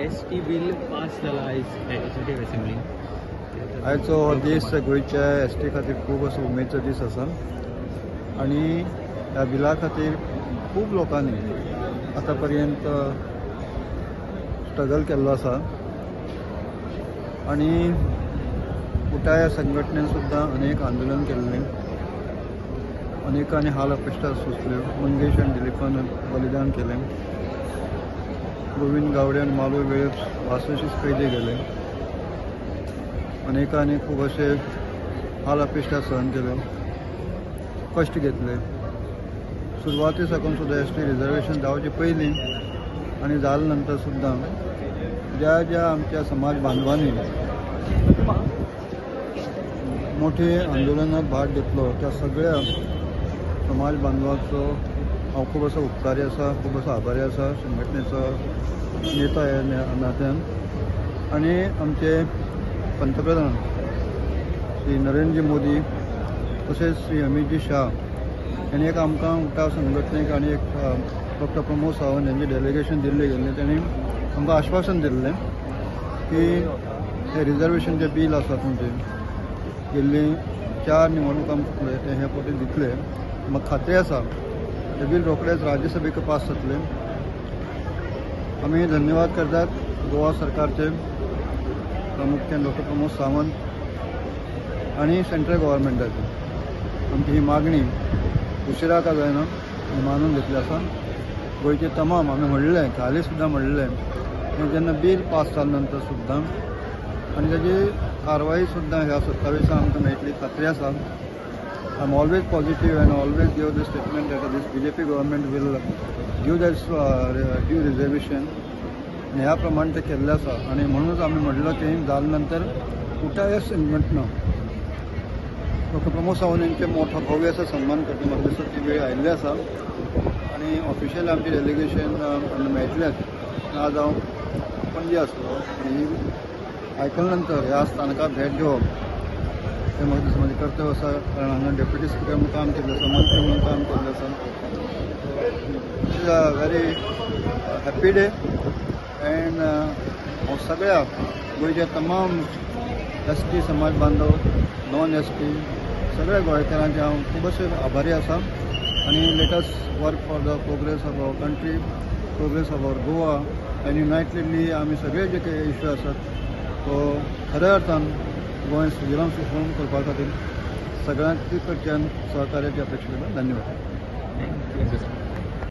ST bill pass जाला आयज legislative असेंब्लीन. आयचो हो दीस गोंयच्या ST खातीर खूब असो उमेदचो दीस आसा आनी ह्या बिला खातीर खूब लोकांनी आतां पर्यंत स्ट्रगल केल्लो आसा आनी उटाया संघटनेन सुद्दां अनेक आंदोलन केल्लें, अनेकांनी हाल अपेश्टा सोंसल्यो, मंगेश आनी दिलीपान बलिदान केलें, गोविंद गावडे आनी मालू वेळेर 62 कैदे गेले, अनेकांनी खूब अशे हाल अपेश्टा सहन केले, कश्ट घेतले. सुरवाते साकून सुद्दां ST रिजर्वेशन जावचे पयलीं आनी जाले नंतर सुद्दां ज्या ज्या आमच्या समाज बांधवांनी मोठे आंदोलनात भाग घेतलो त्या सगळ्या समाज बांधवांचो हांव खूब असो उपकारी आसा, खूब असो आभारी आसा संघटनेचो नेता ह्या नात्यान. आनी आमचे पंतप्रधान श्री नरेंद्र मोदी तशेंच श्री अमितजी शाह यांनी एक आमकां उठाव संघटनेक आनी एक डॉक्टर प्रमोद सावंत यांचे डेलिगेशन दिल्ले गेल्लें. त्यांनी आमकां आश्वासन दिल्लें की हे रिजर्वेशनचे बील आसा तुमचे गेल्ली 4 निवडणुकां फुटले ते हे फावटी दितले. म्हाका खात्री आसा हे बील रोखडेच राज्यसभेक पास जातले. आमी धन्यवाद करतात गोवा सरकारचे, प्रामुख्यान डॉक्टर प्रमोद सावंत आनी सेंट्रल गव्हर्मेंटाची. आमची ही मागणी उशिरा का जायना मानून घेतली आसा. गोंयचे तमाम आमी म्हणलें हालीं सुद्दां म्हणलें जेन्ना बील पास जाले नंतर सुद्दां आनी ताजी कारवाई सुद्दां ह्या 27 आमकां मेळटली खात्री आसा. I am always positive and always give the statement that these BJP government will give that due reservation. ह्या प्रमाणे ते केल्लें आसा आनी म्हणूनच आमी म्हणलें की जाले नंतर उठाया संघटना डॉक्टर प्रमोद सावंत यांचे मोठा भव्य असा सन्मान करता. म्हाका दिसता ती वेळ आयिल्ली आसा आनी ऑफिशियल आमचे डेलिगेशन मेळटलेंच. आज हांव पणजे आसलो आनी आयकल्या नंतर ह्या स्थानकाक भेट दिवप हें म्हाका दिसता म्हाजें कर्तव्य आसा. कारण हांगा डेप्युटी स्पिकर म्हणून काम केल्लें आसा, मंत्री म्हणून काम केल्लें आसा. It is a very happy day end हांव सगळ्या गोंयच्या तमाम ST समाज बांधव, नॉन ST सगळ्या गोंयकारांचे हांव खूब अशे आभारी आसा. आनी let us work for the progress of our country, progress of our Goa and unitedly आमी सगळे जे काही इश्यू आसात तो खऱ्या अर्थान गोंय सुजलाम सुफलाम करपा खातीर सगळ्यांक कडच्यान सहकार्याची अपेक्षा करता. धन्यवाद.